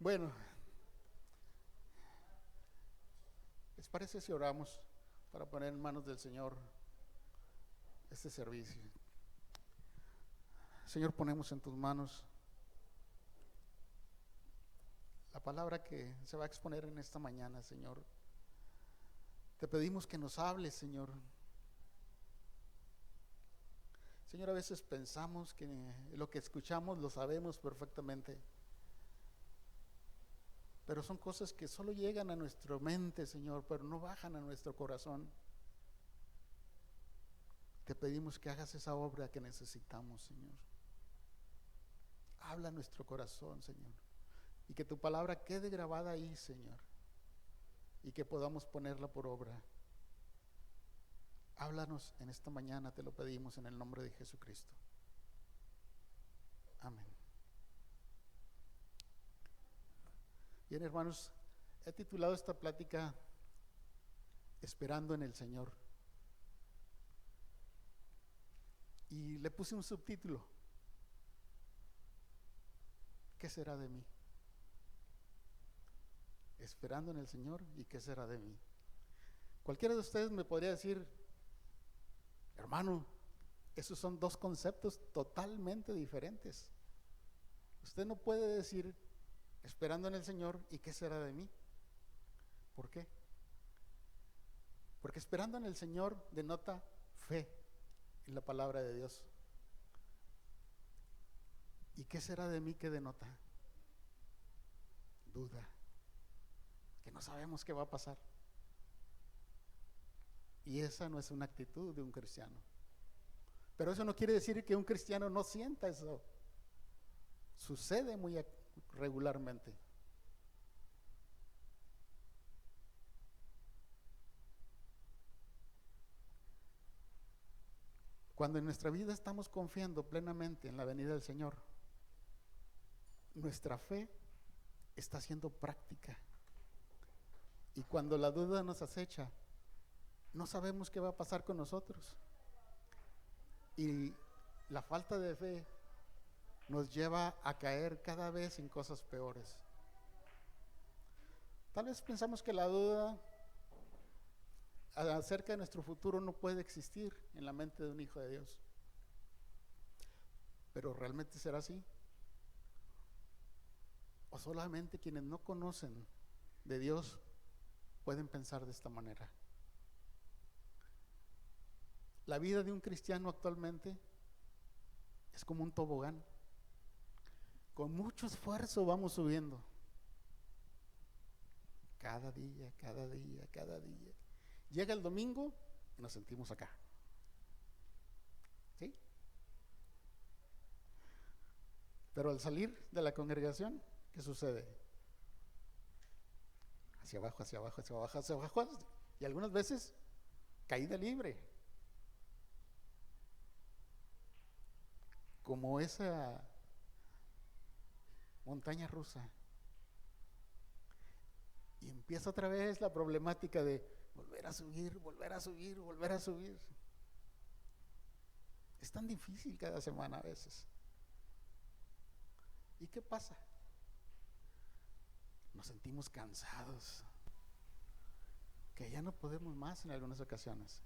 Bueno, ¿les parece si oramos para poner en manos del Señor este servicio? Señor, ponemos en tus manos la palabra que se va a exponer en esta mañana, Señor. Te pedimos que nos hables, Señor. Señor, a veces pensamos que lo que escuchamos lo sabemos perfectamente, pero son cosas que solo llegan a nuestra mente, Señor, pero no bajan a nuestro corazón. Te pedimos que hagas esa obra que necesitamos, Señor. Habla a nuestro corazón, Señor, y que tu palabra quede grabada ahí, Señor, y que podamos ponerla por obra. Háblanos en esta mañana, te lo pedimos en el nombre de Jesucristo. Amén. Bien, hermanos, he titulado esta plática Esperando en el Señor, y le puse un subtítulo: ¿qué será de mí? Esperando en el Señor, ¿y qué será de mí? Cualquiera de ustedes me podría decir: hermano, esos son dos conceptos totalmente diferentes. Usted no puede decir esperando en el Señor y qué será de mí. ¿Por qué? Porque esperando en el Señor denota fe en la palabra de Dios. ¿Y qué será de mí? ¿Qué denota? Duda, que no sabemos qué va a pasar. Y esa no es una actitud de un cristiano. Pero eso no quiere decir que un cristiano no sienta eso. Sucede muy regularmente. Cuando en nuestra vida estamos confiando plenamente en la venida del Señor, nuestra fe está siendo práctica. Y cuando la duda nos acecha, no sabemos qué va a pasar con nosotros. Y la falta de fe nos lleva a caer cada vez en cosas peores. Tal vez pensamos que la duda acerca de nuestro futuro no puede existir en la mente de un hijo de Dios. ¿Pero realmente será así? ¿O solamente quienes no conocen de Dios pueden pensar de esta manera? La vida de un cristiano actualmente es como un tobogán. Con mucho esfuerzo vamos subiendo. Cada día, cada día, cada día. Llega el domingo y nos sentimos acá. ¿Sí? Pero al salir de la congregación, ¿qué sucede? Hacia abajo, hacia abajo, hacia abajo, hacia abajo. Y algunas veces caída libre. Como esa montaña rusa. Y empieza otra vez la problemática de volver a subir, volver a subir, volver a subir. Es tan difícil cada semana a veces. ¿Y qué pasa? Nos sentimos cansados, que ya no podemos más en algunas ocasiones,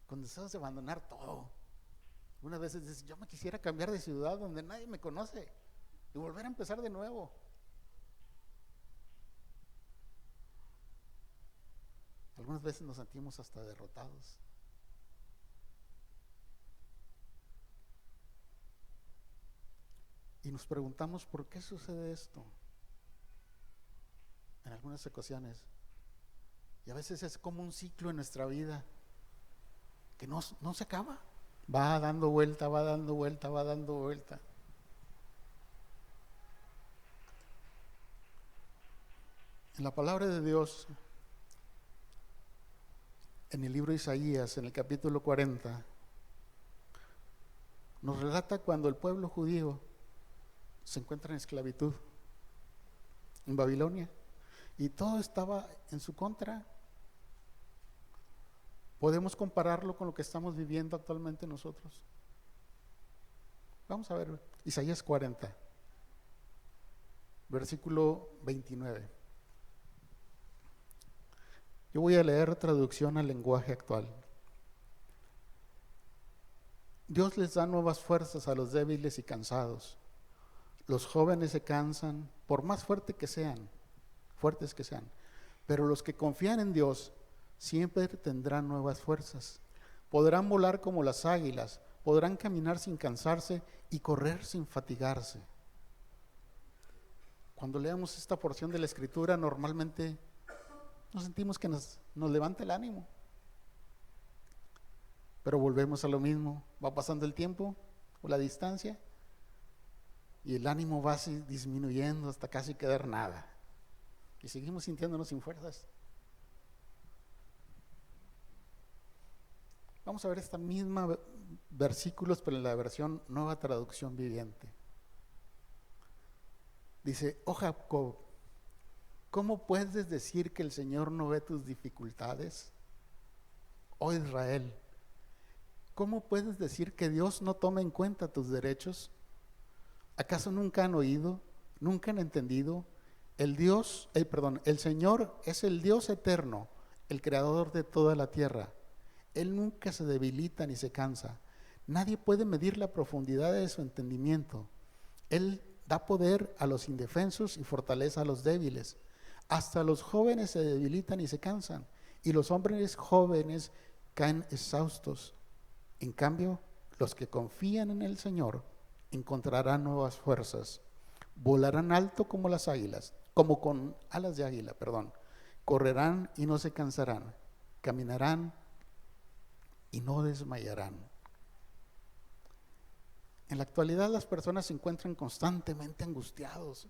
con deseos de abandonar todo. Unas veces dices: yo me quisiera cambiar de ciudad donde nadie me conoce y volver a empezar de nuevo. Algunas veces nos sentimos hasta derrotados. Y nos preguntamos: ¿por qué sucede esto? En algunas ocasiones. Y a veces es como un ciclo en nuestra vida que no se acaba. Va dando vuelta, va dando vuelta, va dando vuelta. En la palabra de Dios, en el libro de Isaías, en el capítulo 40, nos relata cuando el pueblo judío se encuentra en esclavitud en Babilonia y todo estaba en su contra. Podemos compararlo con lo que estamos viviendo actualmente nosotros. Vamos a ver Isaías 40, versículo 29. Yo voy a leer traducción al lenguaje actual. Dios les da nuevas fuerzas a los débiles y cansados. Los jóvenes se cansan, por más fuertes que sean, pero los que confían en Dios siempre tendrán nuevas fuerzas. Podrán volar como las águilas, podrán caminar sin cansarse y correr sin fatigarse. Cuando leamos esta porción de la Escritura, normalmente nos sentimos que nos levanta el ánimo. Pero volvemos a lo mismo, va pasando el tiempo o la distancia y el ánimo va así disminuyendo hasta casi quedar nada. Y seguimos sintiéndonos sin fuerzas. Vamos a ver esta misma versículos, pero en la versión Nueva Traducción Viviente. Dice: oh Jacob, ¿cómo puedes decir que el Señor no ve tus dificultades? Oh Israel, ¿cómo puedes decir que Dios no toma en cuenta tus derechos? ¿Acaso nunca han oído? ¿Nunca han entendido? El Señor es el Dios eterno, el creador de toda la tierra. Él nunca se debilita ni se cansa. Nadie puede medir la profundidad de su entendimiento. Él da poder a los indefensos y fortaleza a los débiles. Hasta los jóvenes se debilitan y se cansan, y los hombres jóvenes caen exhaustos. En cambio, los que confían en el Señor encontrarán nuevas fuerzas. Volarán alto como las águilas, como con alas de águila, Correrán y no se cansarán. Caminarán y no desmayarán. En la actualidad las personas se encuentran constantemente angustiados.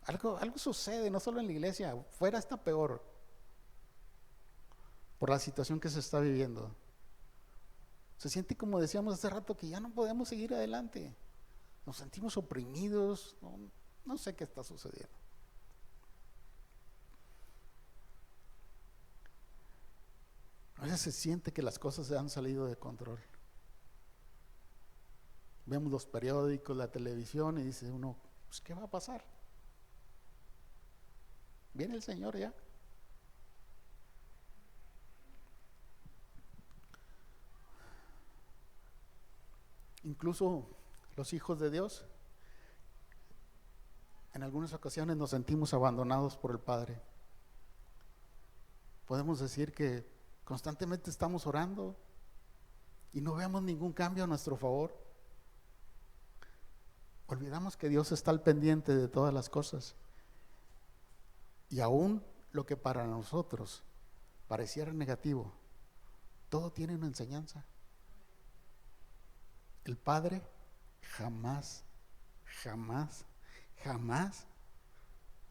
Algo sucede, no solo en la iglesia, fuera está peor, por la situación que se está viviendo. Se siente, como decíamos hace rato, que ya no podemos seguir adelante. Nos sentimos oprimidos, no sé qué está sucediendo. A veces se siente que las cosas se han salido de control. Vemos los periódicos, la televisión y dice uno, pues, ¿qué va a pasar? ¿Viene el Señor ya? Incluso los hijos de Dios, en algunas ocasiones nos sentimos abandonados por el Padre. Podemos decir que constantemente estamos orando y no vemos ningún cambio a nuestro favor. Olvidamos que Dios está al pendiente de todas las cosas. Y aún lo que para nosotros pareciera negativo, todo tiene una enseñanza. El Padre jamás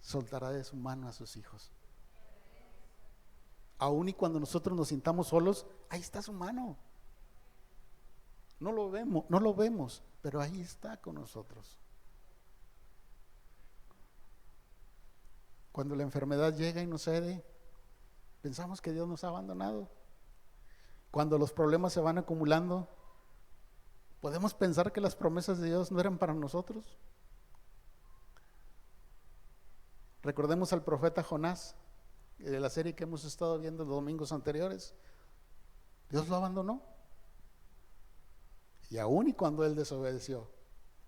soltará de su mano a sus hijos. Aún y cuando nosotros nos sintamos solos, ahí está su mano. No lo vemos, pero ahí está con nosotros. Cuando la enfermedad llega y nos cede, pensamos que Dios nos ha abandonado. Cuando los problemas se van acumulando, podemos pensar que las promesas de Dios no eran para nosotros. Recordemos al profeta Jonás, de la serie que hemos estado viendo los domingos anteriores. Dios lo abandonó. Y aún y cuando él desobedeció,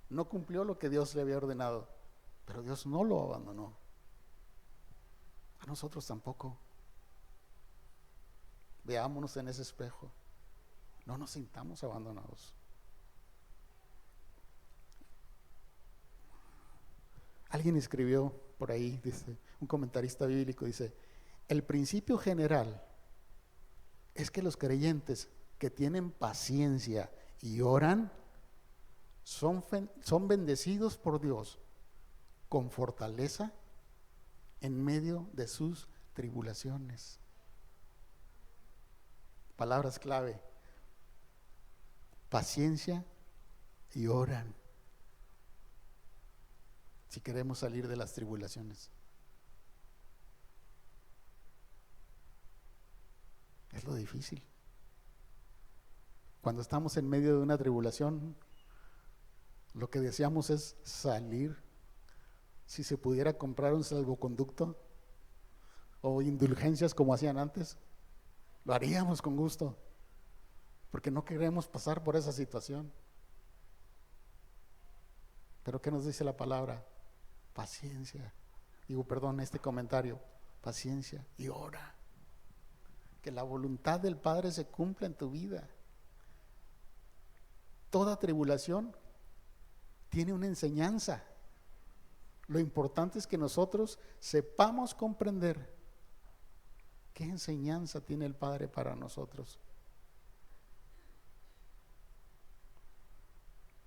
no cumplió lo que Dios le había ordenado, pero Dios no lo abandonó. A nosotros tampoco. Veámonos en ese espejo. No nos sintamos abandonados. Alguien escribió por ahí, dice, un comentarista bíblico, dice: el principio general es que los creyentes que tienen paciencia y oran son bendecidos por Dios con fortaleza en medio de sus tribulaciones. Palabras clave: paciencia y oran. Si queremos salir de las tribulaciones, es lo difícil. Cuando estamos en medio de una tribulación, lo que deseamos es salir si se pudiera comprar un salvoconducto o indulgencias como hacían antes, lo haríamos con gusto, porque no queremos pasar por esa situación. Pero ¿qué nos dice la palabra? Paciencia. Este comentario, paciencia y ora. Que la voluntad del Padre se cumpla en tu vida. Toda tribulación tiene una enseñanza. Lo importante es que nosotros sepamos comprender qué enseñanza tiene el Padre para nosotros.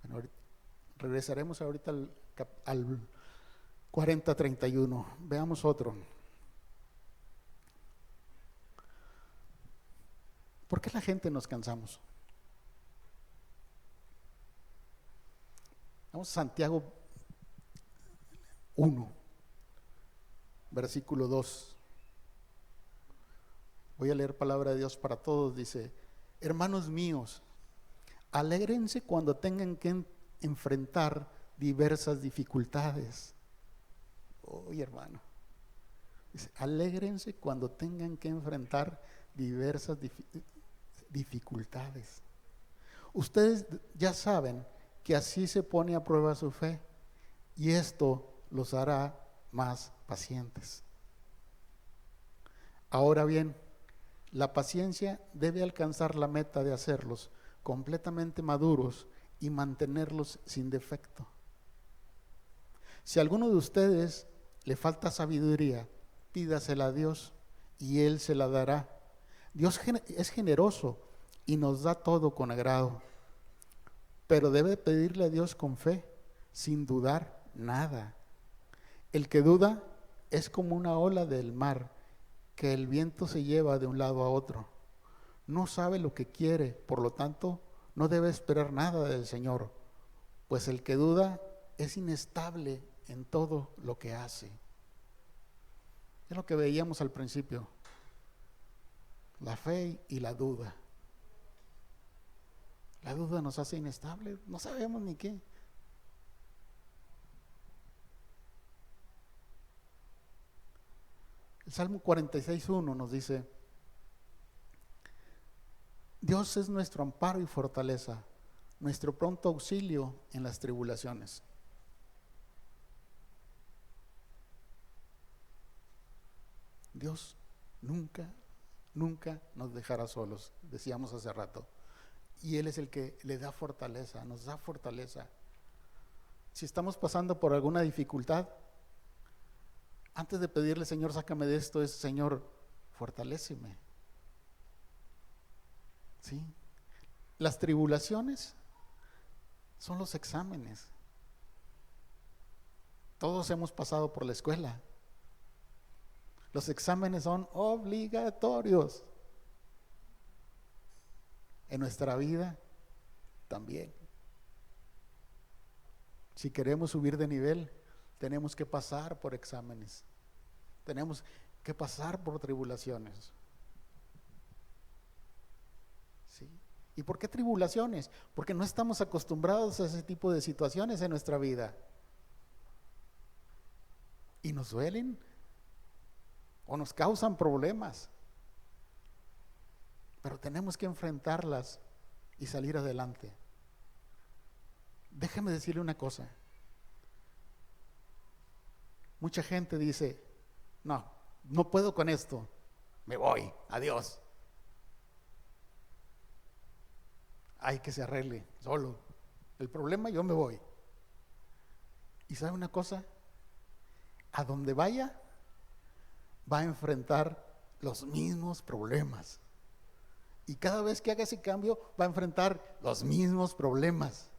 Bueno, regresaremos ahorita al 40:31. Veamos otro. ¿Por qué la gente nos cansamos? Vamos a Santiago 1, versículo 2. Voy a leer palabra de Dios para todos. Dice: hermanos míos, alégrense cuando tengan que enfrentar diversas dificultades. Oye, hermano, dice: alégrense cuando tengan que enfrentar diversas dificultades. Ustedes ya saben que así se pone a prueba su fe, y esto los hará más pacientes. Ahora bien, la paciencia debe alcanzar la meta de hacerlos completamente maduros y mantenerlos sin defecto. Si a alguno de ustedes le falta sabiduría, pídasela a Dios y Él se la dará. Dios es generoso y nos da todo con agrado, pero debe pedirle a Dios con fe, sin dudar nada. El que duda es como una ola del mar que el viento se lleva de un lado a otro. No sabe lo que quiere, por lo tanto, no debe esperar nada del Señor, pues el que duda es inestable en todo lo que hace. Es lo que veíamos al principio, la fe y la duda. La duda nos hace inestables, no sabemos ni qué. El Salmo 46:1 nos dice: Dios es nuestro amparo y fortaleza, nuestro pronto auxilio en las tribulaciones. Dios nunca nos dejará solos, decíamos hace rato. Y Él es el que le da fortaleza, nos da fortaleza. Si estamos pasando por alguna dificultad, antes de pedirle: Señor, sácame de esto, es: Señor, fortaléceme. ¿Sí? Las tribulaciones son los exámenes. Todos hemos pasado por la escuela. Los exámenes son obligatorios. En nuestra vida también. Si queremos subir de nivel, tenemos que pasar por exámenes. Tenemos que pasar por tribulaciones. ¿Sí? ¿Y por qué tribulaciones? Porque no estamos acostumbrados a ese tipo de situaciones en nuestra vida. Y nos duelen o nos causan problemas. Pero tenemos que enfrentarlas y salir adelante. Déjame decirle una cosa. Mucha gente dice: no puedo con esto, me voy, adiós. Hay que se arregle solo. El problema, yo me voy. ¿Y sabe una cosa? A donde vaya, va a enfrentar los mismos problemas. Y cada vez que haga ese cambio, va a enfrentar los mismos problemas.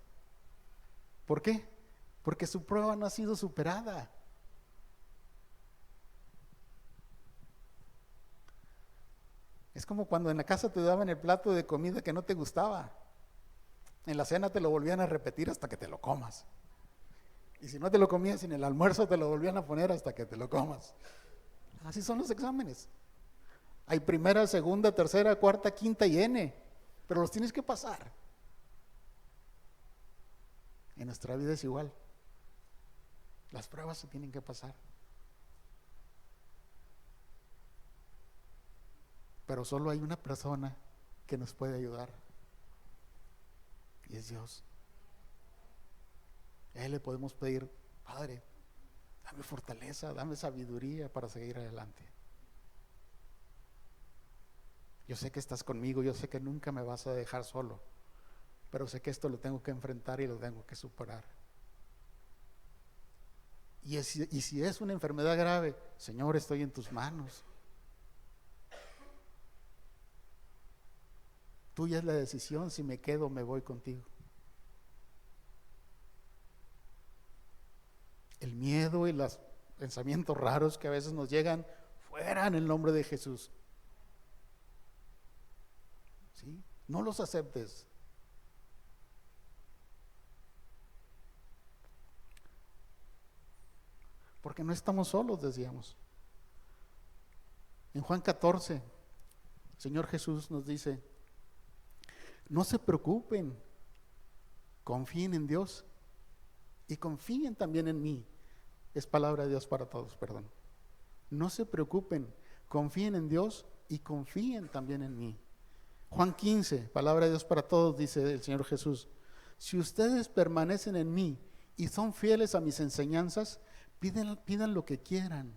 ¿Por qué? Porque su prueba no ha sido superada. Es como cuando en la casa te daban el plato de comida que no te gustaba. En la cena te lo volvían a repetir hasta que te lo comas. Y si no te lo comías en el almuerzo, te lo volvían a poner hasta que te lo comas. Así son los exámenes. Hay primera, segunda, tercera, cuarta, quinta y N, pero los tienes que pasar. En nuestra vida es igual. Las pruebas se tienen que pasar. Pero solo hay una persona que nos puede ayudar, y es Dios. A Él le podemos pedir: Padre, dame fortaleza, dame sabiduría para seguir adelante. Yo sé que estás conmigo, yo sé que nunca me vas a dejar solo, pero sé que esto lo tengo que enfrentar y lo tengo que superar. Y si es una enfermedad grave, Señor, estoy en tus manos. Tuya es la decisión, si me quedo, me voy contigo. El miedo y los pensamientos raros que a veces nos llegan, fuera en el nombre de Jesús. ¿Sí? No los aceptes. Porque no estamos solos, decíamos. En Juan 14, el Señor Jesús nos dice: no se preocupen, confíen en Dios y confíen también en mí. Es palabra de Dios para todos, perdón. No se preocupen, confíen en Dios y confíen también en mí. Juan 15, palabra de Dios para todos, dice el Señor Jesús: si ustedes permanecen en mí y son fieles a mis enseñanzas, pidan lo que quieran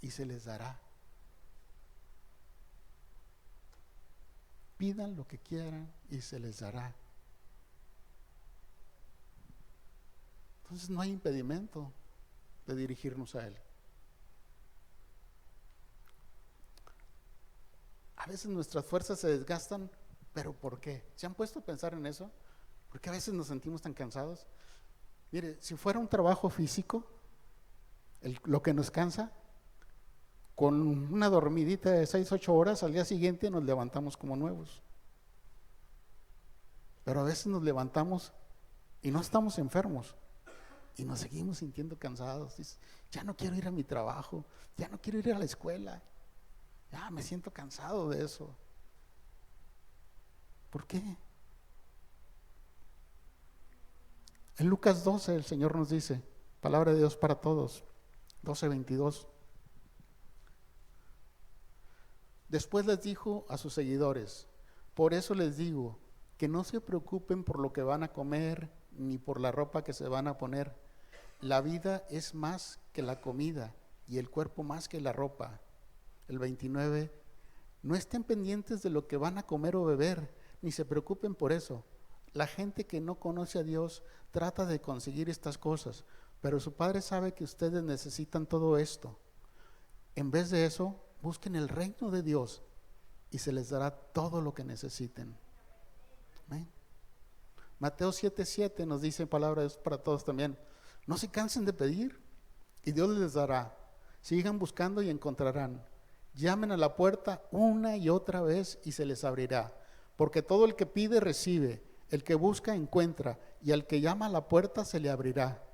y se les dará. Pidan lo que quieran y se les dará. Entonces no hay impedimento de dirigirnos a Él. A veces nuestras fuerzas se desgastan, pero ¿por qué? ¿Se han puesto a pensar en eso? ¿Por qué a veces nos sentimos tan cansados? Mire, si fuera un trabajo físico, lo que nos cansa, con una dormidita de 6-8 horas, al día siguiente nos levantamos como nuevos. Pero a veces nos levantamos y no estamos enfermos y nos seguimos sintiendo cansados. Dices: ya no quiero ir a mi trabajo, ya no quiero ir a la escuela, ya me siento cansado de eso. ¿Por qué? En Lucas 12 el Señor nos dice, palabra de Dios para todos, 12:22. Después les dijo a sus seguidores: por eso les digo que no se preocupen por lo que van a comer ni por la ropa que se van a poner. La vida es más que la comida y el cuerpo más que la ropa. El 29, no estén pendientes de lo que van a comer o beber, ni se preocupen por eso. La gente que no conoce a Dios trata de conseguir estas cosas, pero su Padre sabe que ustedes necesitan todo esto. En vez de eso, busquen el reino de Dios y se les dará todo lo que necesiten. Amén. Mateo 7:7 nos dice palabras para todos también: no se cansen de pedir y Dios les dará. Sigan buscando y encontrarán. Llamen a la puerta una y otra vez y se les abrirá. Porque todo el que pide recibe, el que busca encuentra, y al que llama a la puerta se le abrirá.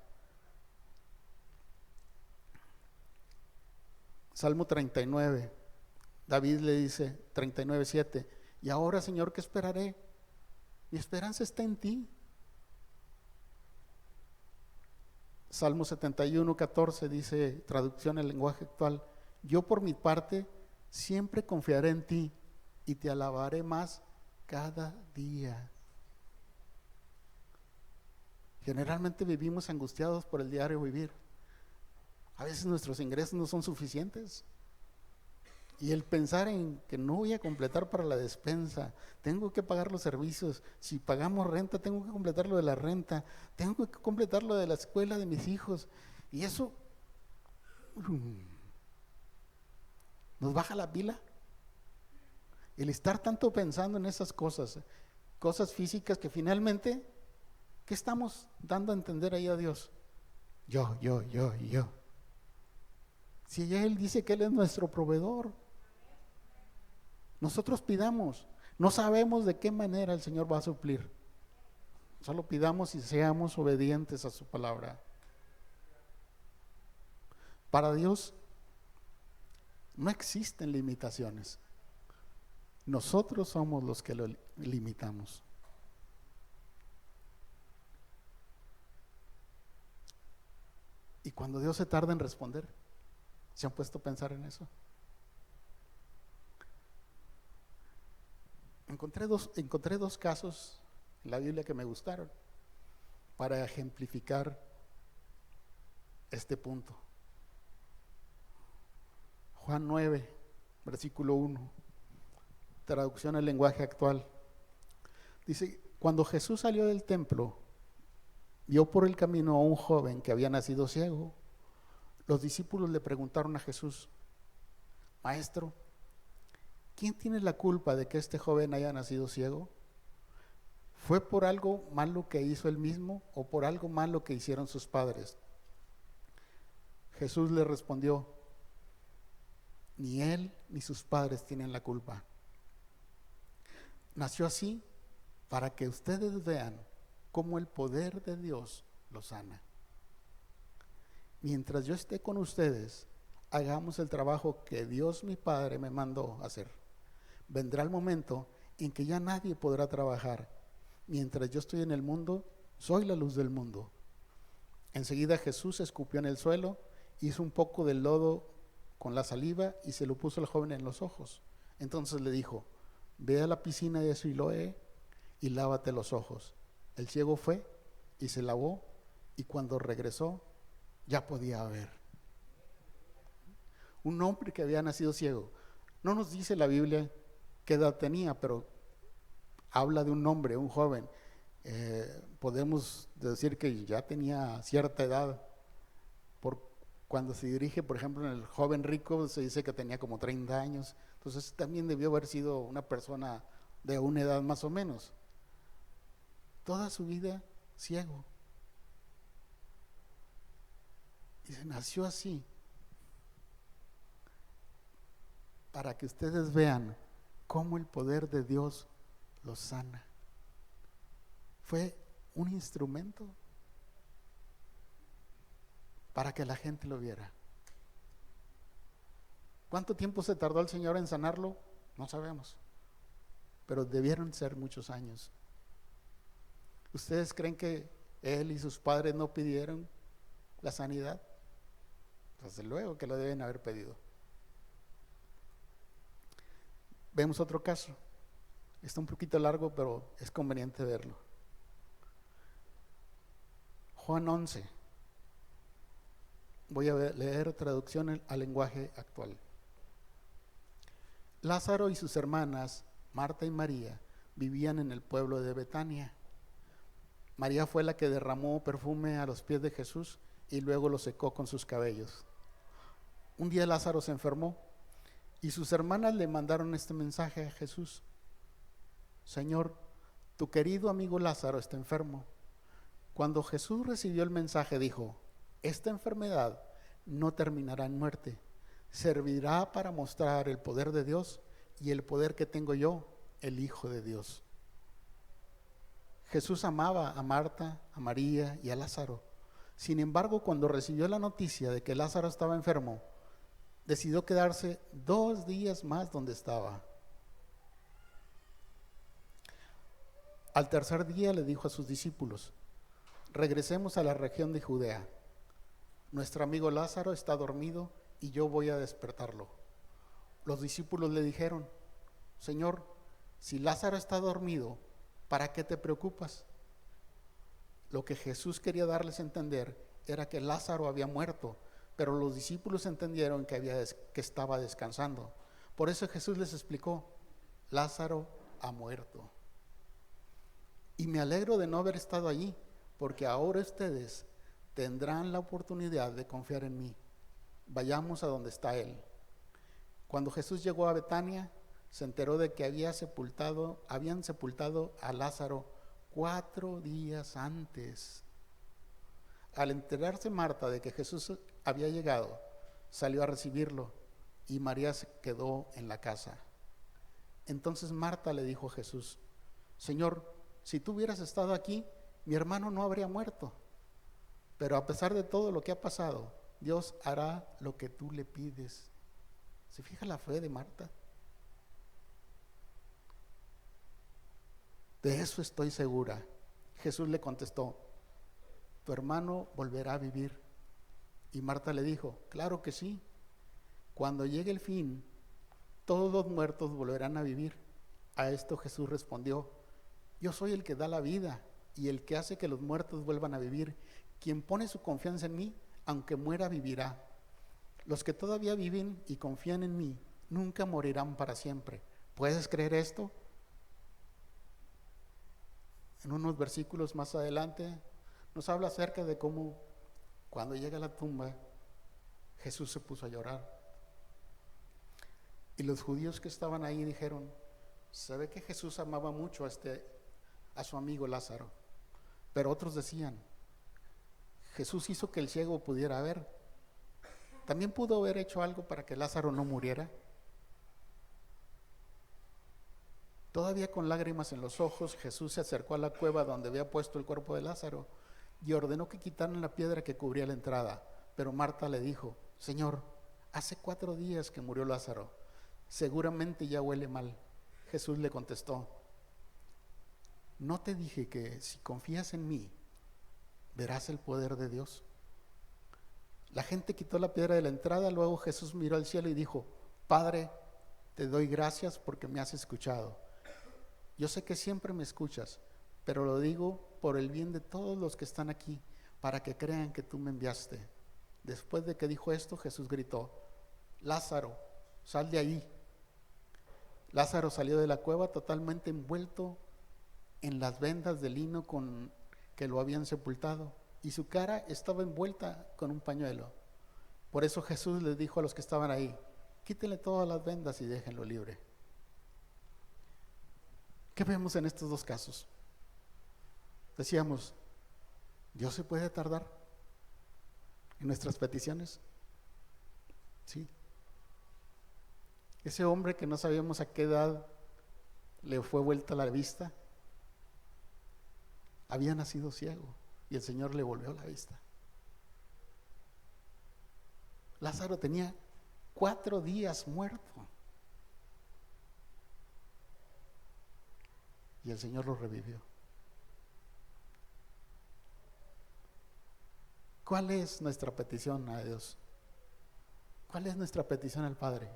Salmo 39, David le dice, 39:7, y ahora, Señor, ¿qué esperaré? Mi esperanza está en ti. Salmo 71:14 dice, traducción en lenguaje actual: yo por mi parte siempre confiaré en ti y te alabaré más cada día. Generalmente vivimos angustiados por el diario vivir. A veces nuestros ingresos no son suficientes. Y el pensar en que no voy a completar para la despensa, tengo que pagar los servicios, si pagamos renta, tengo que completar lo de la renta, tengo que completar lo de la escuela de mis hijos. Y eso nos baja la pila. El estar tanto pensando en esas cosas, cosas físicas que finalmente, ¿qué estamos dando a entender ahí a Dios? Yo. Si ya Él dice que Él es nuestro proveedor, nosotros pidamos. No sabemos de qué manera el Señor va a suplir. Solo pidamos y seamos obedientes a su palabra. Para Dios no existen limitaciones. Nosotros somos los que lo limitamos. Y cuando Dios se tarda en responder, ¿se han puesto a pensar en eso? Encontré dos casos en la Biblia que me gustaron para ejemplificar este punto. Juan 9, versículo 1, traducción al lenguaje actual. Dice, cuando Jesús salió del templo, vio por el camino a un joven que había nacido ciego. Los discípulos le preguntaron a Jesús, Maestro, ¿quién tiene la culpa de que este joven haya nacido ciego? ¿Fue por algo malo que hizo él mismo o por algo malo que hicieron sus padres? Jesús le respondió, ni él ni sus padres tienen la culpa. Nació así para que ustedes vean cómo el poder de Dios los sana. Mientras yo esté con ustedes, hagamos el trabajo que Dios mi Padre me mandó hacer. Vendrá el momento en que ya nadie podrá trabajar. Mientras yo estoy en el mundo, soy la luz del mundo. Enseguida Jesús escupió en el suelo, hizo un poco de lodo con la saliva y se lo puso al joven en los ojos. Entonces le dijo, ve a la piscina de Siloé y lávate los ojos. El ciego fue y se lavó, y cuando regresó ya podía ver. Un hombre que había nacido ciego. No nos dice la Biblia qué edad tenía, pero habla de un hombre, un joven. Podemos decir que ya tenía cierta edad. Cuando se dirige, por ejemplo, en el joven rico, se dice que tenía como 30 años. Entonces también debió haber sido una persona de una edad más o menos. Toda su vida ciego. Y se nació así para que ustedes vean cómo el poder de Dios los sana. Fue un instrumento para que la gente lo viera. ¿Cuánto tiempo se tardó el Señor en sanarlo? No sabemos, pero debieron ser muchos años. ¿Ustedes creen que él y sus padres no pidieron la sanidad? Desde luego que lo deben haber pedido. Vemos otro caso. Está un poquito largo, pero es conveniente verlo. Juan 11. Voy a leer traducción al lenguaje actual. Lázaro y sus hermanas, Marta y María, vivían en el pueblo de Betania. María fue la que derramó perfume a los pies de Jesús y luego lo secó con sus cabellos. Un día Lázaro se enfermó y sus hermanas le mandaron este mensaje a Jesús. Señor, tu querido amigo Lázaro está enfermo. Cuando Jesús recibió el mensaje dijo, esta enfermedad no terminará en muerte, servirá para mostrar el poder de Dios y el poder que tengo yo, el Hijo de Dios. Jesús amaba a Marta, a María y a Lázaro. Sin embargo, cuando recibió la noticia de que Lázaro estaba enfermo, decidió quedarse 2 días más donde estaba. Al tercer día le dijo a sus discípulos, regresemos a la región de Judea. Nuestro amigo Lázaro está dormido y yo voy a despertarlo. Los discípulos le dijeron, Señor, si Lázaro está dormido, ¿para qué te preocupas? Lo que Jesús quería darles a entender era que Lázaro había muerto, pero los discípulos entendieron que estaba descansando. Por eso Jesús les explicó, Lázaro ha muerto. Y me alegro de no haber estado allí, porque ahora ustedes tendrán la oportunidad de confiar en mí. Vayamos a donde está él. Cuando Jesús llegó a Betania, se enteró de que habían sepultado a Lázaro 4 días antes. Al enterarse Marta de que Jesús había llegado, salió a recibirlo y María se quedó en la casa. Entonces Marta le dijo a Jesús, Señor, si tú hubieras estado aquí, mi hermano no habría muerto. Pero a pesar de todo lo que ha pasado, Dios hará lo que tú le pides. ¿Se fija la fe de Marta? De eso estoy segura. Jesús le contestó, tu hermano volverá a vivir. Y Marta le dijo, claro que sí. Cuando llegue el fin, todos los muertos volverán a vivir. A esto Jesús respondió, yo soy el que da la vida y el que hace que los muertos vuelvan a vivir. Quien pone su confianza en mí, aunque muera, vivirá. Los que todavía viven y confían en mí, nunca morirán para siempre. ¿Puedes creer esto? En unos versículos más adelante nos habla acerca de cómo cuando llega a la tumba Jesús se puso a llorar. Y los judíos que estaban ahí dijeron, se ve que Jesús amaba mucho a su amigo Lázaro. Pero otros decían, Jesús hizo que el ciego pudiera ver. ¿También pudo haber hecho algo para que Lázaro no muriera? Todavía con lágrimas en los ojos, Jesús se acercó a la cueva donde había puesto el cuerpo de Lázaro y ordenó que quitaran la piedra que cubría la entrada. Pero Marta le dijo, Señor, hace 4 días que murió Lázaro, seguramente ya huele mal. Jesús le contestó, ¿no te dije que si confías en mí, verás el poder de Dios? La gente quitó la piedra de la entrada, luego Jesús miró al cielo y dijo, Padre, te doy gracias porque me has escuchado. Yo sé que siempre me escuchas, pero lo digo por el bien de todos los que están aquí, para que crean que tú me enviaste. Después de que dijo esto, Jesús gritó, Lázaro, sal de ahí. Lázaro salió de la cueva totalmente envuelto en las vendas de lino con que lo habían sepultado, y su cara estaba envuelta con un pañuelo. Por eso Jesús les dijo a los que estaban ahí, quítenle todas las vendas y déjenlo libre. ¿Qué vemos en estos dos casos? Decíamos, ¿Dios se puede tardar en nuestras peticiones? Sí. Ese hombre que no sabíamos a qué edad le fue vuelta la vista, había nacido ciego y el Señor le volvió la vista. Lázaro tenía 4 días muerto y el Señor lo revivió. ¿Cuál es nuestra petición a Dios? ¿Cuál es nuestra petición al Padre?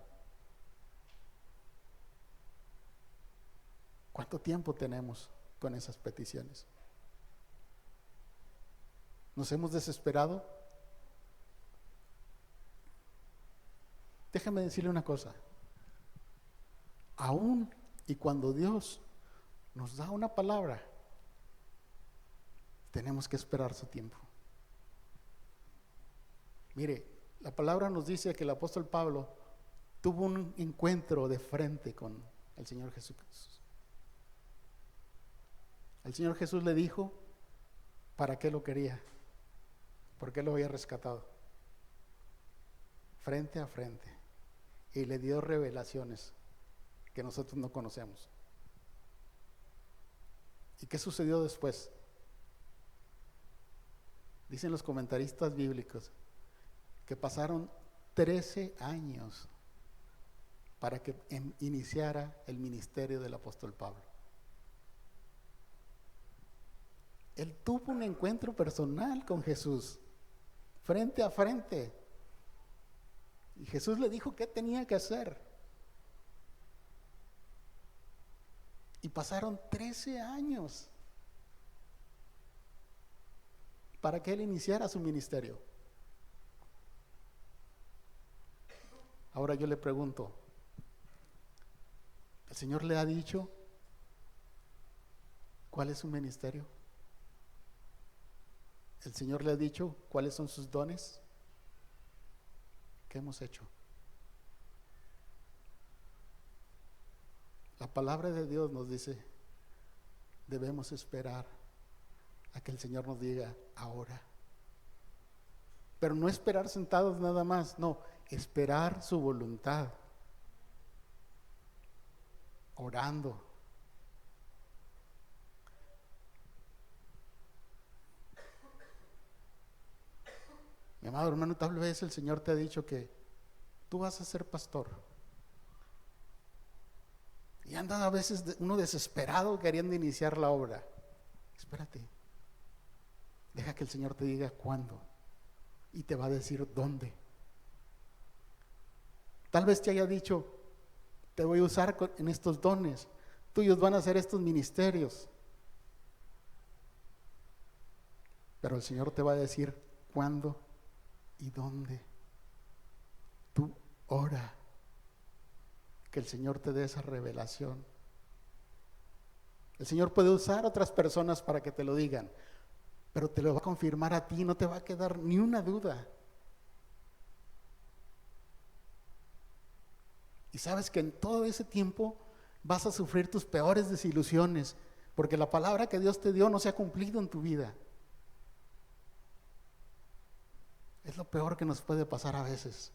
¿Cuánto tiempo tenemos con esas peticiones? ¿Nos hemos desesperado? Déjame decirle una cosa. Aún y cuando Dios nos da una palabra, tenemos que esperar su tiempo. Mire, la palabra nos dice que el apóstol Pablo tuvo un encuentro de frente con el Señor Jesús. El Señor Jesús le dijo para qué lo quería, por qué lo había rescatado. Frente a frente. Y le dio revelaciones que nosotros no conocemos. ¿Y qué sucedió después? Dicen los comentaristas bíblicos que pasaron 13 años para que iniciara el ministerio del apóstol Pablo. Él tuvo un encuentro personal con Jesús, frente a frente. Y Jesús le dijo qué tenía que hacer. Y pasaron 13 años para que él iniciara su ministerio. Ahora yo le pregunto, ¿el Señor le ha dicho cuál es su ministerio? ¿El Señor le ha dicho cuáles son sus dones? ¿Qué hemos hecho? La palabra de Dios nos dice, debemos esperar a que el Señor nos diga ahora. Pero no esperar sentados nada más, no, esperar su voluntad, orando. Mi amado hermano, tal vez el Señor te ha dicho que tú vas a ser pastor. Y anda a veces uno desesperado queriendo iniciar la obra. Espérate. Deja que el Señor te diga cuándo. y te va a decir dónde. Tal vez te haya dicho, te voy a usar en estos dones, tuyos van a ser estos ministerios. Pero el Señor te va a decir cuándo y dónde. Tú ora que el Señor te dé esa revelación. El Señor puede usar a otras personas para que te lo digan, pero te lo va a confirmar a ti, no te va a quedar ni una duda. Y sabes que en todo ese tiempo vas a sufrir tus peores desilusiones, porque la palabra que Dios te dio no se ha cumplido en tu vida. Es lo peor que nos puede pasar a veces.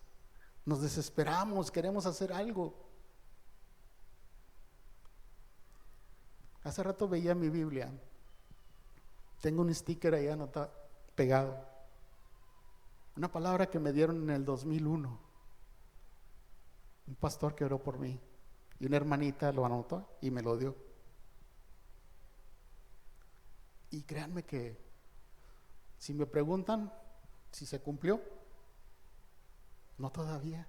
Nos desesperamos, queremos hacer algo. Hace rato veía mi Biblia. Tengo un sticker ahí anotado, pegado. Una palabra que me dieron en el 2001. Un pastor que oró por mí. Y una hermanita lo anotó y me lo dio. Y créanme que si me preguntan si se cumplió, no todavía.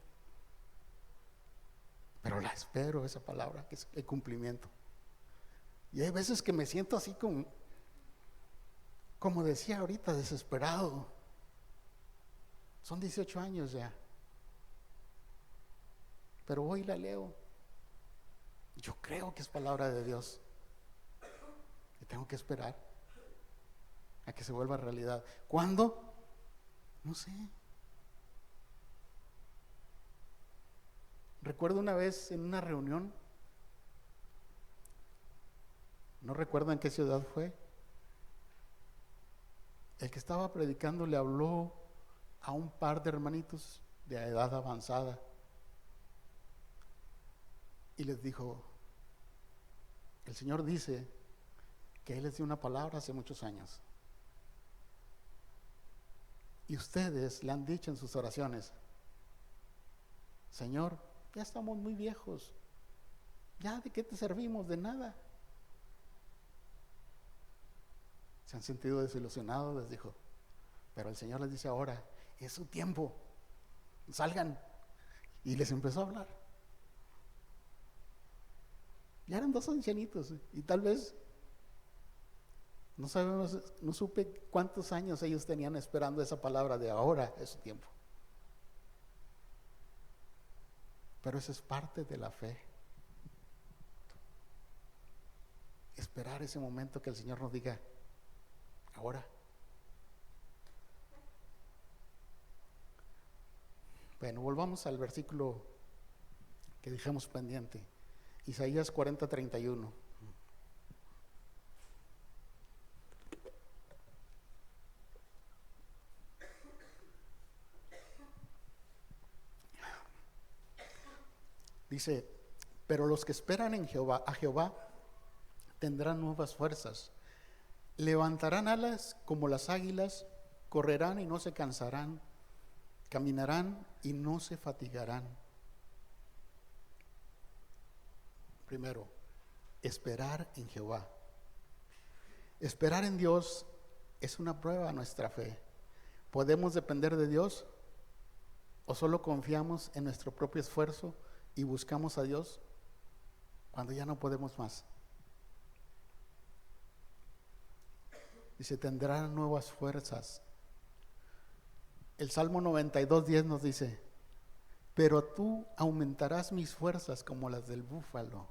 Pero la espero, esa palabra, que es el cumplimiento. Y hay veces que me siento así como decía ahorita, desesperado. Son 18 años ya. Pero hoy la leo. Yo creo que es palabra de Dios. Y tengo que esperar a que se vuelva realidad. ¿Cuándo? No sé. Recuerdo una vez en una reunión, no recuerdo en qué ciudad fue, el que estaba predicando le habló a un par de hermanitos de edad avanzada y les dijo, el Señor dice que Él les dio una palabra hace muchos años y ustedes le han dicho en sus oraciones, Señor, ya estamos muy viejos, ya de qué te servimos, de nada. Se han sentido desilusionados, les dijo, pero el Señor les dice ahora, es su tiempo, salgan. Y les empezó a hablar. Ya eran dos ancianitos y tal vez no sabemos, no supe cuántos años ellos tenían esperando esa palabra de ahora es su tiempo. Pero eso es parte de la fe. Esperar ese momento que el Señor nos diga ahora. Bueno, volvamos al versículo que dejamos pendiente. Isaías 40:31. Dice, pero los que esperan en Jehová, a Jehová, tendrán nuevas fuerzas. Levantarán alas como las águilas, correrán y no se cansarán, caminarán y no se fatigarán. Primero, esperar en Jehová. Esperar en Dios es una prueba a nuestra fe. ¿Podemos depender de Dios o solo confiamos en nuestro propio esfuerzo y buscamos a Dios cuando ya no podemos más? Dice, tendrán nuevas fuerzas. El Salmo 92:10 nos dice, pero tú aumentarás mis fuerzas como las del búfalo.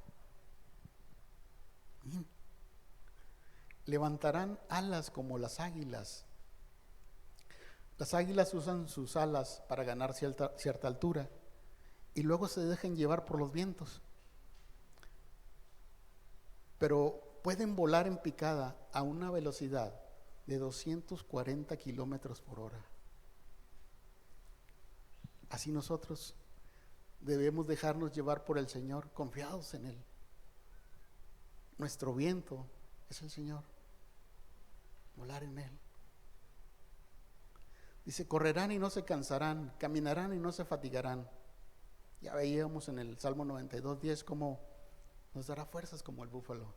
Levantarán alas como las águilas. Las águilas usan sus alas para ganar cierta altura y luego se dejan llevar por los vientos. Pero pueden volar en picada a una velocidad de 240 kilómetros por hora. Así nosotros debemos dejarnos llevar por el Señor, confiados en Él. Nuestro viento es el Señor, volar en Él. Dice, correrán y no se cansarán, caminarán y no se fatigarán. Ya veíamos en el Salmo 92:10 cómo nos dará fuerzas como el búfalo.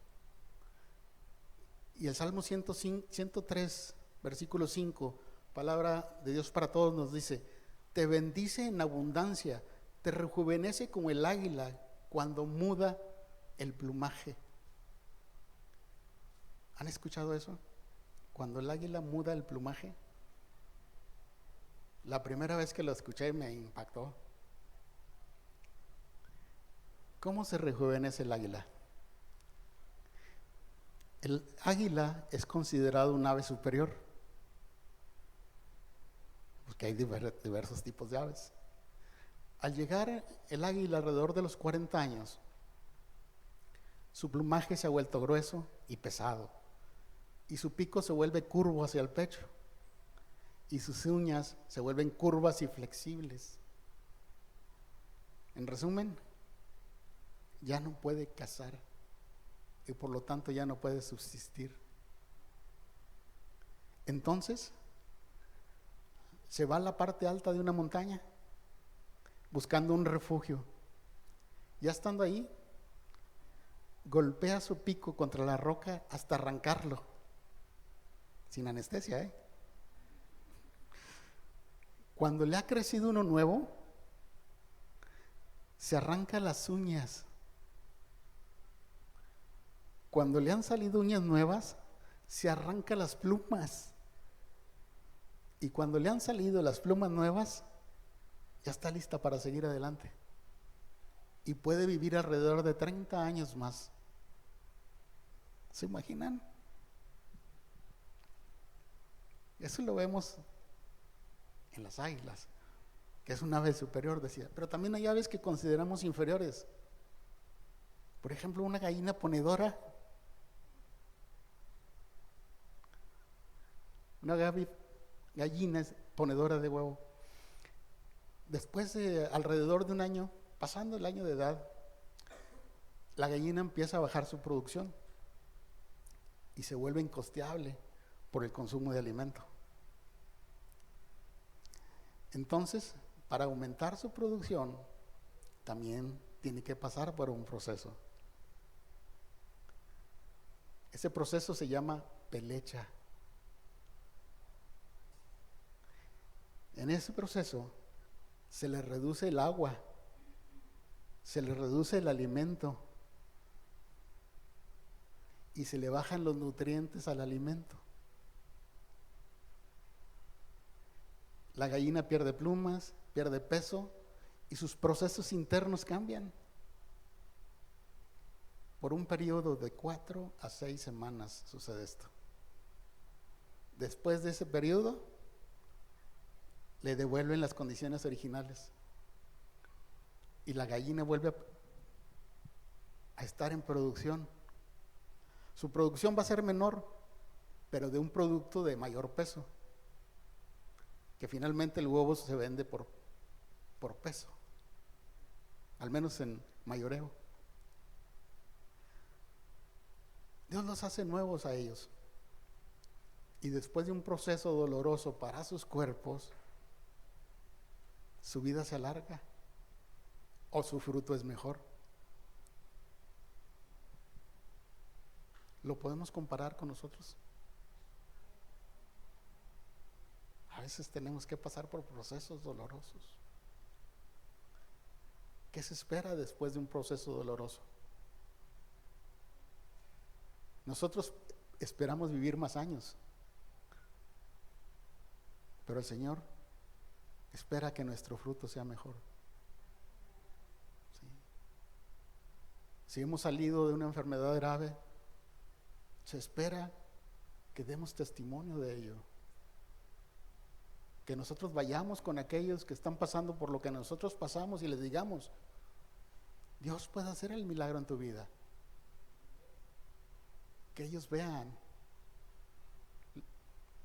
Y el Salmo 103, versículo 5, palabra de Dios para todos nos dice, te bendice en abundancia, te rejuvenece como el águila cuando muda el plumaje. ¿Han escuchado eso? Cuando el águila muda el plumaje. La primera vez que lo escuché me impactó. ¿Cómo se rejuvenece el águila? El águila es considerado un ave superior, porque hay diversos tipos de aves. Al llegar el águila alrededor de los 40 años, su plumaje se ha vuelto grueso y pesado, y su pico se vuelve curvo hacia el pecho, y sus uñas se vuelven curvas y flexibles. En resumen, ya no puede cazar y por lo tanto ya no puede subsistir. Entonces, se va a la parte alta de una montaña buscando un refugio. Ya estando ahí, golpea su pico contra la roca hasta arrancarlo, sin anestesia, Cuando le ha crecido uno nuevo, se arranca las uñas. Cuando le han salido uñas nuevas, se arranca las plumas. Y cuando le han salido las plumas nuevas, ya está lista para seguir adelante. Y puede vivir alrededor de 30 años más. ¿Se imaginan? Eso lo vemos en las águilas, que es un ave superior, decía. Pero también hay aves que consideramos inferiores. Por ejemplo, una gallina ponedora. Una gallina es ponedora de huevo. Después de alrededor de un año, pasando el año de edad, la gallina empieza a bajar su producción y se vuelve incosteable por el consumo de alimento. Entonces, para aumentar su producción, también tiene que pasar por un proceso. Ese proceso se llama pelecha. En ese proceso se le reduce el agua, se le reduce el alimento y se le bajan los nutrientes al alimento. La gallina pierde plumas, pierde peso y sus procesos internos cambian. Por un periodo de 4 a 6 semanas sucede esto. Después de ese periodo, le devuelven las condiciones originales y la gallina vuelve a estar en producción. Su producción va a ser menor, pero de un producto de mayor peso, que finalmente el huevo se vende por peso, al menos en mayoreo. Dios los hace nuevos a ellos, y después de un proceso doloroso para sus cuerpos, su vida se alarga o su fruto es mejor. ¿Lo podemos comparar con nosotros? A veces tenemos que pasar por procesos dolorosos. ¿Qué se espera después de un proceso doloroso? Nosotros esperamos vivir más años, pero el Señor espera que nuestro fruto sea mejor. ¿Sí? Si hemos salido de una enfermedad grave, se espera que demos testimonio de ello. Que nosotros vayamos con aquellos que están pasando por lo que nosotros pasamos y les digamos, Dios puede hacer el milagro en tu vida. Que ellos vean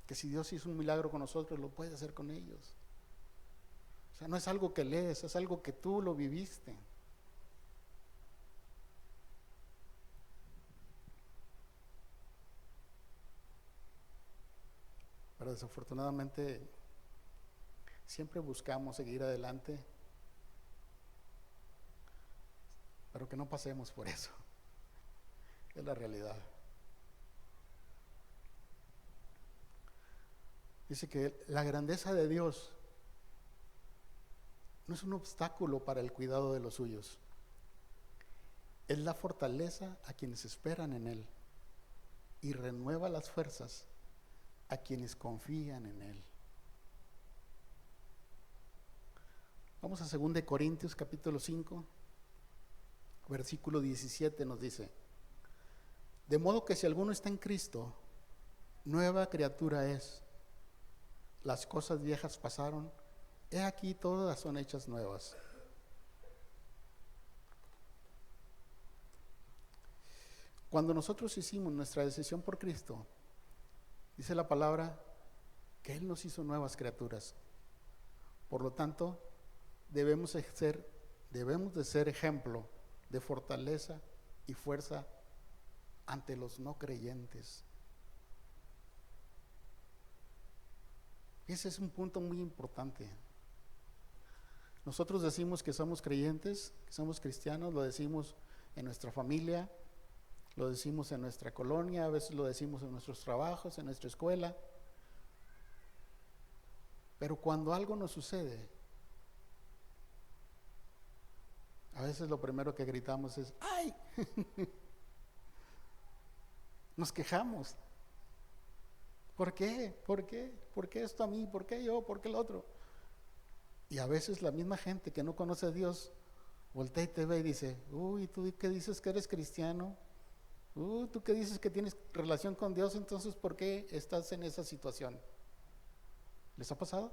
que si Dios hizo un milagro con nosotros, lo puede hacer con ellos. O sea, no es algo que lees, es algo que tú lo viviste. Pero desafortunadamente siempre buscamos seguir adelante, pero que no pasemos por eso. Es la realidad. Dice que la grandeza de Dios no es un obstáculo para el cuidado de los suyos. Es la fortaleza a quienes esperan en Él y renueva las fuerzas a quienes confían en Él. Vamos a 2 Corintios capítulo 5, versículo 17 nos dice: de modo que si alguno está en Cristo, nueva criatura es. Las cosas viejas pasaron, he aquí todas son hechas nuevas. Cuando nosotros hicimos nuestra decisión por Cristo, dice la palabra que Él nos hizo nuevas criaturas. Por lo tanto, debemos de ser ejemplo de fortaleza y fuerza ante los no creyentes. Ese es un punto muy importante. Nosotros decimos que somos creyentes, que somos cristianos, lo decimos en nuestra familia, lo decimos en nuestra colonia, a veces lo decimos en nuestros trabajos, en nuestra escuela. Pero cuando algo nos sucede, a veces lo primero que gritamos es ¡ay! Nos quejamos. ¿Por qué? ¿Por qué? ¿Por qué esto a mí? ¿Por qué yo? ¿Por qué el otro? Y a veces la misma gente que no conoce a Dios voltea y te ve y dice: uy, ¿tú qué dices que eres cristiano? ¿Tú qué dices que tienes relación con Dios? Entonces, ¿por qué estás en esa situación? ¿Les ha pasado?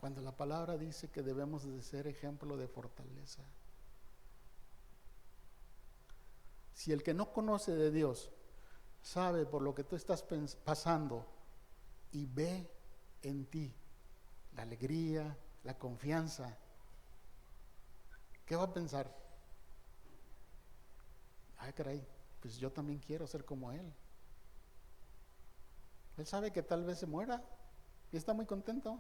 Cuando la palabra dice que debemos de ser ejemplo de fortaleza. Si el que no conoce de Dios sabe por lo que tú estás pasando y ve en ti la alegría, la confianza, ¿qué va a pensar? Ay, caray, pues yo también quiero ser como Él. Él sabe que tal vez se muera y está muy contento.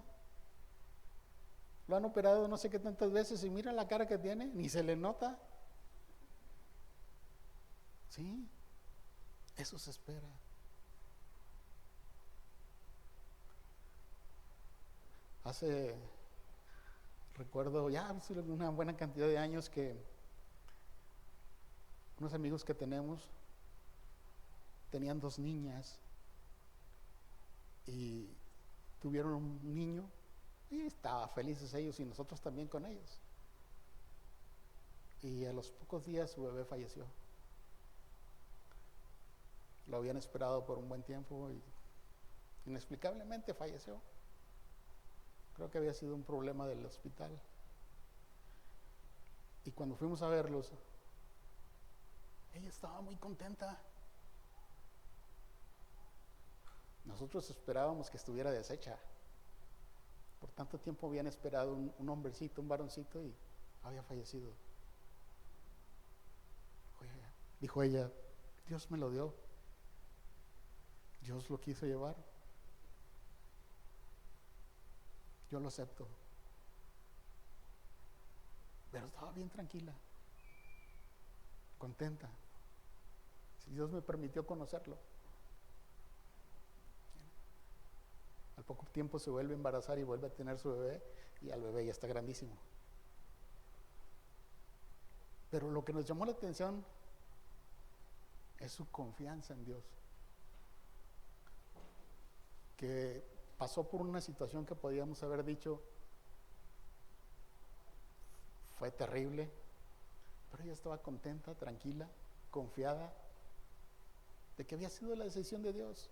Lo han operado no sé qué tantas veces y mira la cara que tiene, ni se le nota. Sí, eso se espera. Recuerdo ya hace una buena cantidad de años que unos amigos que tenemos tenían 2 niñas y tuvieron un niño y estaban felices ellos y nosotros también con ellos. Y a los pocos días su bebé falleció. Lo habían esperado por un buen tiempo y inexplicablemente falleció. Creo que había sido un problema del hospital. Y cuando fuimos a verlos, ella estaba muy contenta. Nosotros esperábamos que estuviera deshecha. Por tanto tiempo habían esperado un hombrecito, un varoncito, y había fallecido. Dijo ella: Dios me lo dio. Dios lo quiso llevar. Yo lo acepto. Pero estaba bien tranquila, contenta. Si Dios me permitió conocerlo. Al poco tiempo se vuelve a embarazar y vuelve a tener su bebé, y al bebé ya está grandísimo. Pero lo que nos llamó la atención es su confianza en Dios, que pasó por una situación que podíamos haber dicho fue terrible, pero ella estaba contenta, tranquila, confiada de que había sido la decisión de Dios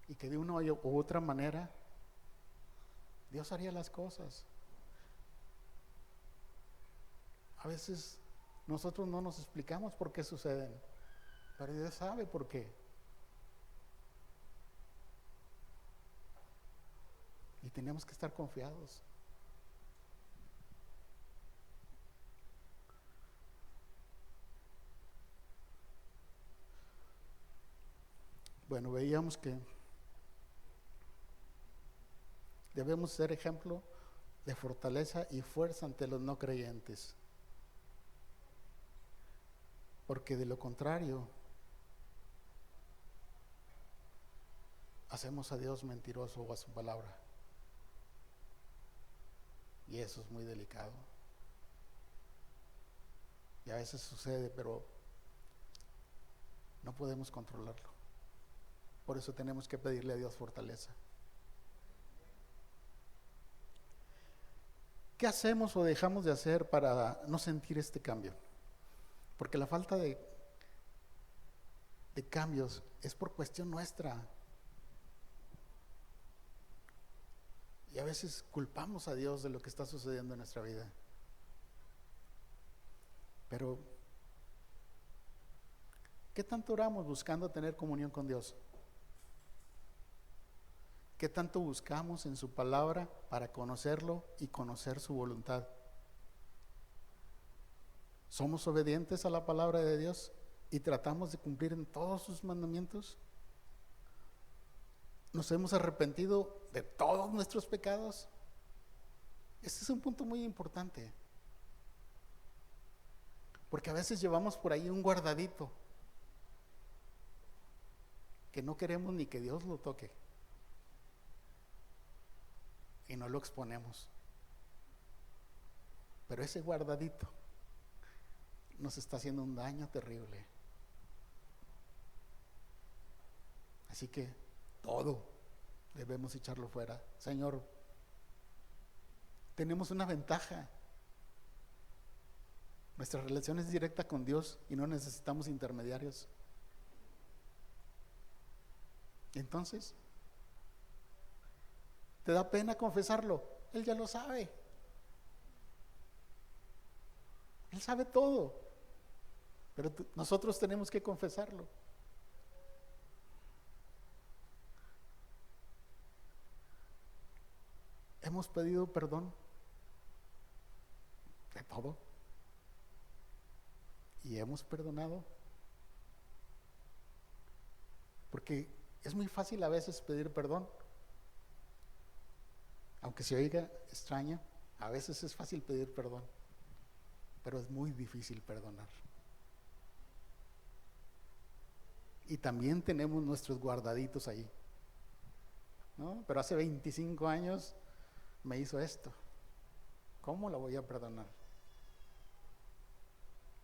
y que de una u otra manera Dios haría las cosas. A veces nosotros no nos explicamos por qué suceden, pero Dios sabe por qué. Y tenemos que estar confiados. Bueno, veíamos que debemos ser ejemplo de fortaleza y fuerza ante los no creyentes. porque de lo contrario hacemos a Dios mentiroso o a su palabra, y eso es muy delicado. Y a veces sucede, pero no podemos controlarlo. Por eso tenemos que pedirle a Dios fortaleza. ¿Qué hacemos o dejamos de hacer para no sentir este cambio? Porque la falta de cambios es por cuestión nuestra. Y a veces culpamos a Dios de lo que está sucediendo en nuestra vida. Pero, ¿qué tanto oramos buscando tener comunión con Dios? ¿Qué tanto buscamos en su palabra para conocerlo y conocer su voluntad? ¿Somos obedientes a la palabra de Dios y tratamos de cumplir en todos sus mandamientos? ¿Nos hemos arrepentido de todos nuestros pecados? Este es un punto muy importante, porque a veces llevamos por ahí un guardadito que no queremos ni que Dios lo toque y no lo exponemos, pero ese guardadito nos está haciendo un daño terrible. Así que todo debemos echarlo fuera. Señor, tenemos una ventaja. Nuestra relación es directa con Dios y no necesitamos intermediarios. Entonces, ¿te da pena confesarlo? Él ya lo sabe. Él sabe todo. Pero nosotros tenemos que confesarlo. Hemos pedido perdón de todo y hemos perdonado, porque es muy fácil a veces pedir perdón, aunque se oiga extraño. A veces es fácil pedir perdón, pero es muy difícil perdonar. Y también tenemos nuestros guardaditos ahí, ¿no? Pero hace 25 años me hizo esto, ¿cómo la voy a perdonar?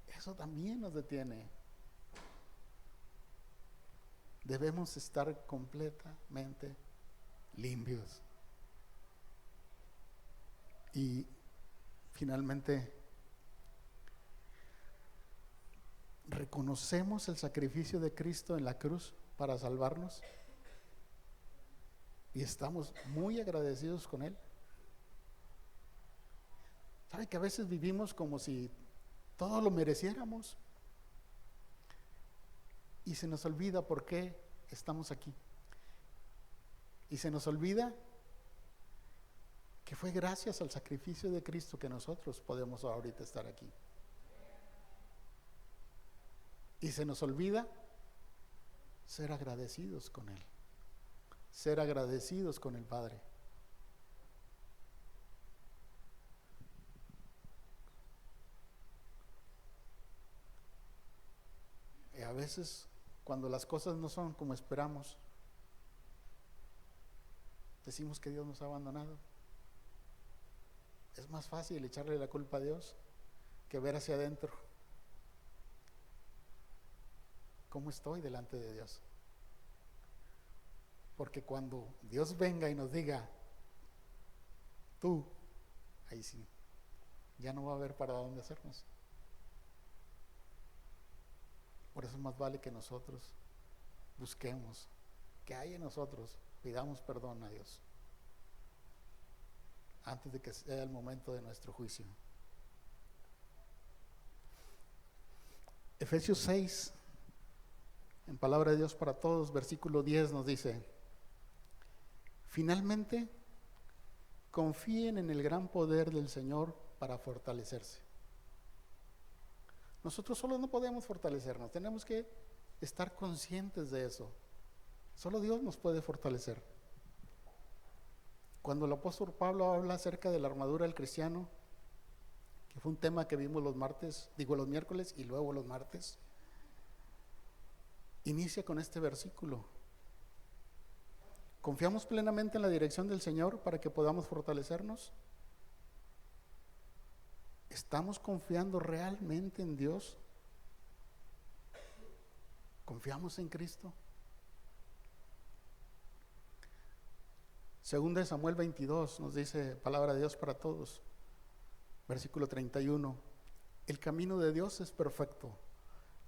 Eso también nos detiene. Debemos estar completamente limpios. Y finalmente, ¿reconocemos el sacrificio de Cristo en la cruz para salvarnos? Y estamos muy agradecidos con Él. ¿Sabe que a veces vivimos como si todo lo mereciéramos? Y se nos olvida por qué estamos aquí. Y se nos olvida que fue gracias al sacrificio de Cristo que nosotros podemos ahorita estar aquí. Y se nos olvida ser agradecidos con Él, ser agradecidos con el Padre. Y a veces, cuando las cosas no son como esperamos, decimos que Dios nos ha abandonado. Es más fácil echarle la culpa a Dios que ver hacia adentro. ¿Cómo estoy delante de Dios? Porque cuando Dios venga y nos diga, tú, ahí sí, ya no va a haber para dónde hacernos. Por eso más vale que nosotros busquemos, que hay en nosotros, pidamos perdón a Dios antes de que sea el momento de nuestro juicio. Efesios 6, en Palabra de Dios para Todos, versículo 10 nos dice: finalmente, confíen en el gran poder del Señor para fortalecerse. Nosotros solo no podemos fortalecernos, tenemos que estar conscientes de eso. Solo Dios nos puede fortalecer. Cuando el apóstol Pablo habla acerca de la armadura del cristiano, que fue un tema que vimos los miércoles y luego los martes, inicia con este versículo. ¿Confiamos plenamente en la dirección del Señor para que podamos fortalecernos? ¿Estamos confiando realmente en Dios? ¿Confiamos en Cristo? Segunda de Samuel 22 nos dice palabra de Dios para todos. Versículo 31. El camino de Dios es perfecto.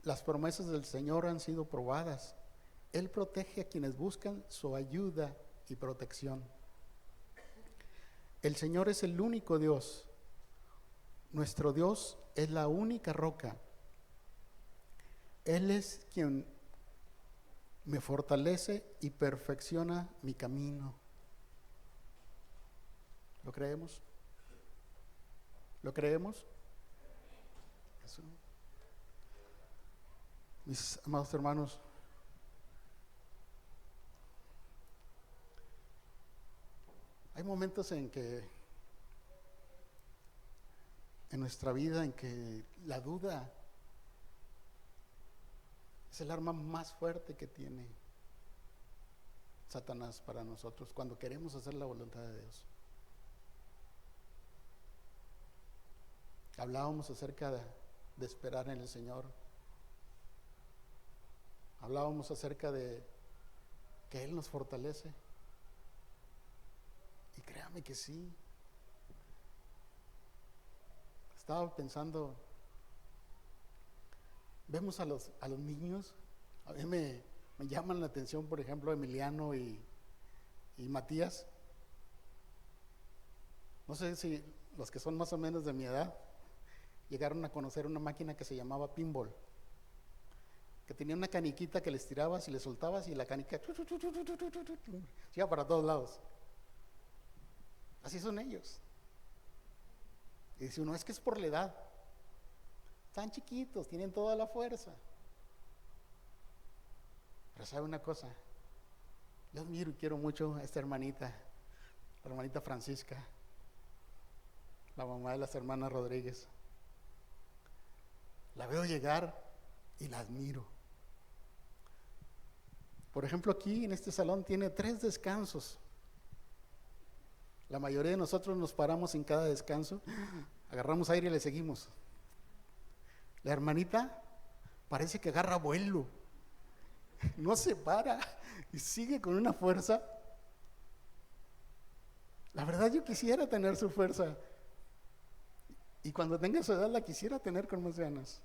Las promesas del Señor han sido probadas. Él protege a quienes buscan su ayuda y protección. El Señor es el único Dios. Nuestro Dios es la única roca. Él es quien me fortalece y perfecciona mi camino. ¿Lo creemos? ¿Lo creemos? Eso. Mis amados hermanos, hay momentos en que en nuestra vida en que la duda es el arma más fuerte que tiene Satanás para nosotros cuando queremos hacer la voluntad de Dios. Hablábamos acerca de esperar en el Señor. Hablábamos acerca de que Él nos fortalece. Y créame que sí. Estaba pensando, vemos a los niños, a mí me llaman la atención, por ejemplo, Emiliano y Matías. No sé si los que son más o menos de mi edad llegaron a conocer una máquina que se llamaba pinball, que tenía una caniquita que les tirabas y le soltabas y la canica se iba para todos lados. Así son ellos. Y dice uno, es que es por la edad. Están chiquitos, tienen toda la fuerza. Pero sabe una cosa, yo admiro y quiero mucho a esta hermanita, la hermanita Francisca, la mamá de las hermanas Rodríguez. La veo llegar y la admiro. Por ejemplo, aquí en este salón tiene 3 descansos. La mayoría de nosotros nos paramos en cada descanso, agarramos aire y le seguimos. La hermanita parece que agarra vuelo, no se para y sigue con una fuerza. La verdad yo quisiera tener su fuerza y cuando tenga su edad la quisiera tener con más ganas.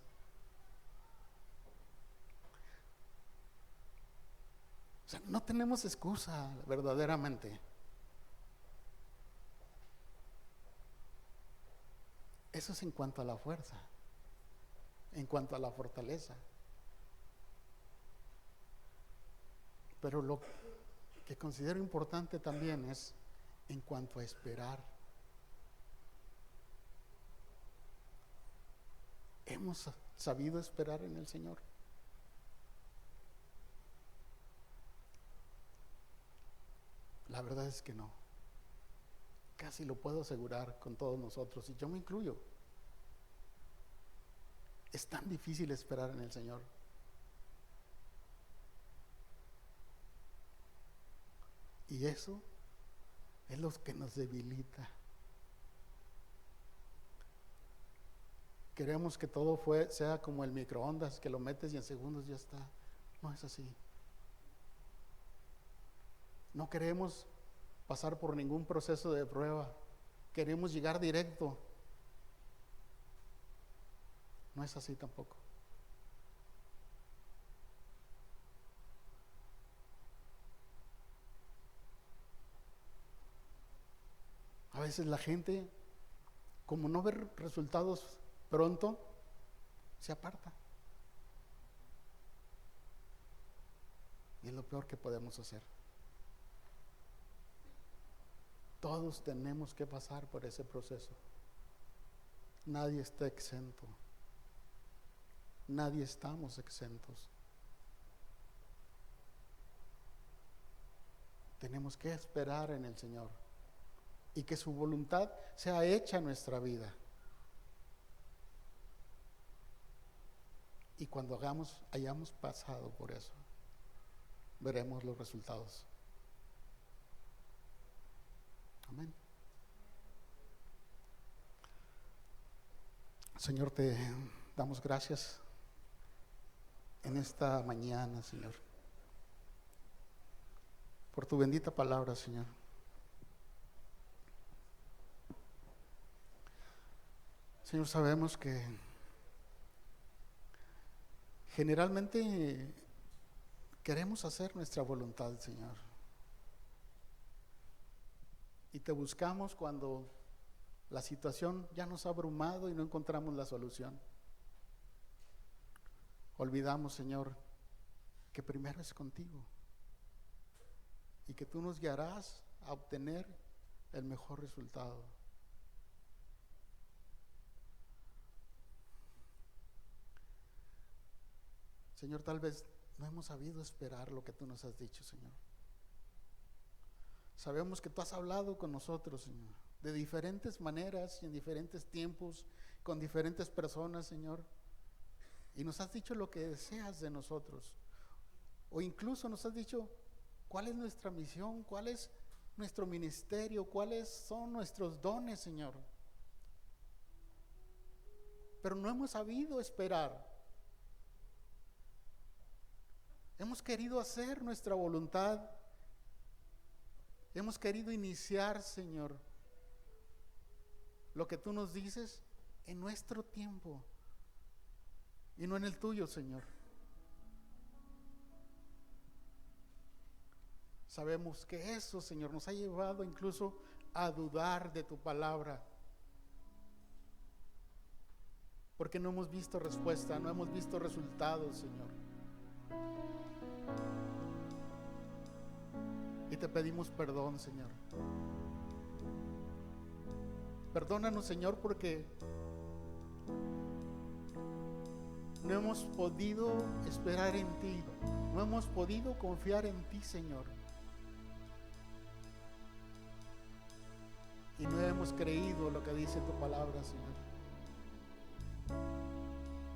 O sea, no tenemos excusa verdaderamente. Eso es en cuanto a la fuerza, en cuanto a la fortaleza. Pero lo que considero importante también es en cuanto a esperar. ¿Hemos sabido esperar en el Señor? La verdad es que no. Casi lo puedo asegurar con todos nosotros, y yo me incluyo. Es tan difícil esperar en el Señor. Y eso es lo que nos debilita. Queremos que todo sea como el microondas, que lo metes y en segundos ya está. No es así. No queremos pasar por ningún proceso de prueba. Queremos llegar directo. No es así tampoco. A veces la gente, como no ve resultados pronto, se aparta. Y es lo peor que podemos hacer. Todos tenemos que pasar por ese proceso. Nadie está exento. Nadie estamos exentos. Tenemos que esperar en el Señor y que su voluntad sea hecha en nuestra vida. Y cuando hayamos pasado por eso, veremos los resultados. Amén. Señor, te damos gracias en esta mañana, Señor, por tu bendita palabra, Señor. Señor, sabemos que generalmente queremos hacer nuestra voluntad, Señor. Y te buscamos cuando la situación ya nos ha abrumado y no encontramos la solución. Olvidamos, Señor, que primero es contigo y que tú nos guiarás a obtener el mejor resultado. Señor, tal vez no hemos sabido esperar lo que tú nos has dicho, Señor. Sabemos que tú has hablado con nosotros, Señor, de diferentes maneras y en diferentes tiempos, con diferentes personas, Señor. Y nos has dicho lo que deseas de nosotros. O incluso nos has dicho cuál es nuestra misión, cuál es nuestro ministerio, cuáles son nuestros dones, Señor. Pero no hemos sabido esperar. Hemos querido hacer nuestra voluntad. Hemos querido iniciar, Señor, lo que tú nos dices en nuestro tiempo y no en el tuyo, Señor. Sabemos que eso, Señor, nos ha llevado incluso a dudar de tu palabra, porque no hemos visto respuesta, no hemos visto resultados, Señor. Y te pedimos perdón, Señor. Perdónanos, Señor, porque no hemos podido esperar en ti, no hemos podido confiar en ti, Señor. Y no hemos creído lo que dice tu palabra, Señor.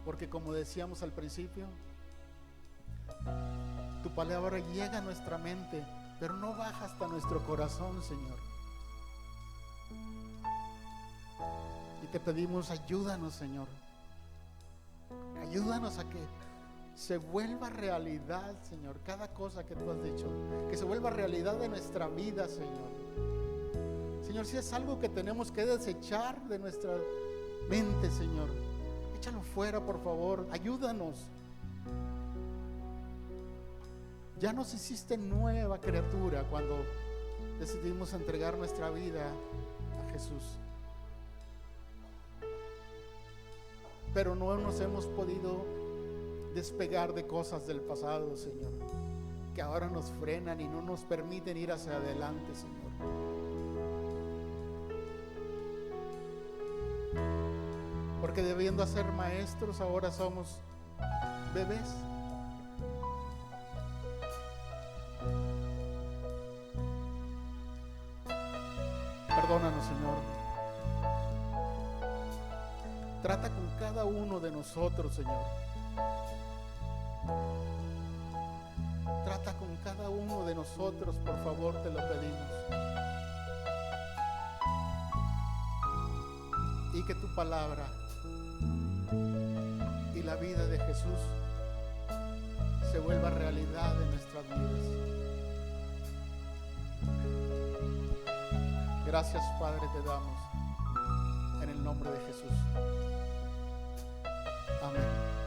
Porque como decíamos al principio, tu palabra llega a nuestra mente, pero no baja hasta nuestro corazón, Señor. Y te pedimos, ayúdanos, Señor. Ayúdanos a que se vuelva realidad, Señor, cada cosa que tú has dicho. Que se vuelva realidad de nuestra vida, Señor. Señor, si es algo que tenemos que desechar de nuestra mente, Señor, échalo fuera, por favor. Ayúdanos. Ya nos hiciste nueva criatura cuando decidimos entregar nuestra vida a Jesús. Pero no nos hemos podido despegar de cosas del pasado, Señor, que ahora nos frenan y no nos permiten ir hacia adelante, Señor. Porque debiendo ser maestros, ahora somos bebés. Perdónanos, Señor. Trata con cada uno de nosotros, Señor. Trata con cada uno de nosotros, por favor, te lo pedimos. Y que tu palabra y la vida de Jesús se vuelva realidad en nuestras vidas. Gracias, Padre, te damos en el nombre de Jesús. Amén.